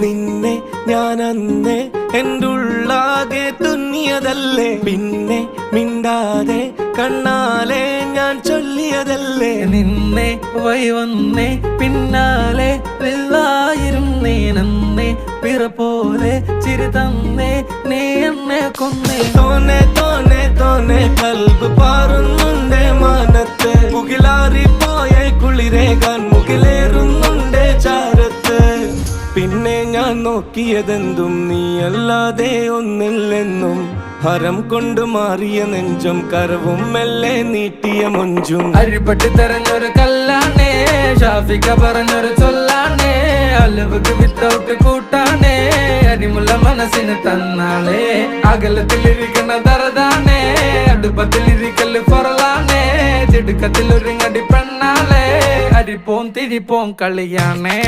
നിന്നെ ഞാൻ അന്നേ എൻ്റെ ഉള്ളാകെ തുന്നിയതല്ലേ, പിന്നെ മിണ്ടാതെ കണ്ണാലെ ഞാൻ ചൊല്ലിയതല്ലേ. നിന്നെ വന്നേ പിന്നാലെ വെള്ളായിരുന്നേ നന്നേ പിറ പോലെ ചിരി തന്നേ നീ എന്നെ കൊന്നേ. തോനെ തോനെ തോനെ കൽബ് പാറുന്നുണ്ട് മാനത്ത്, മുകിലാറിപ്പോയ കുളിരേകാൻ മുകിലേറുന്നുണ്ട് ചാരത്ത്. പിന്നെ ഞാൻ നോക്കിയതെന്തും നീയല്ലാതെ ഒന്നില്ലെന്നും, ഹരം കൊണ്ട് മാറിയ നെഞ്ചും കരവും മെല്ലെ നീട്ടിയ മൊഞ്ചും. അരിപ്പട്ടി തെരഞ്ഞൊരു കല്ലാണേ, ഷാഫിക്ക പറഞ്ഞൊരു ചൊല്ലാണേ, അലവുക്ക് വിത്തൗട്ട് കൂട്ടാണേ, അരിമുള്ള മനസ്സിന് തന്നാളേ. അകലത്തിലിരിക്കണ ദറതാണേ, അടുപ്പത്തിലിരിക്കല് പൊറലാണേ, തിടുക്കത്തിലൊരുങ്ങടി പെണ്ണാളേ, അരിപ്പോം തിരിപ്പോം കളിയാണേ.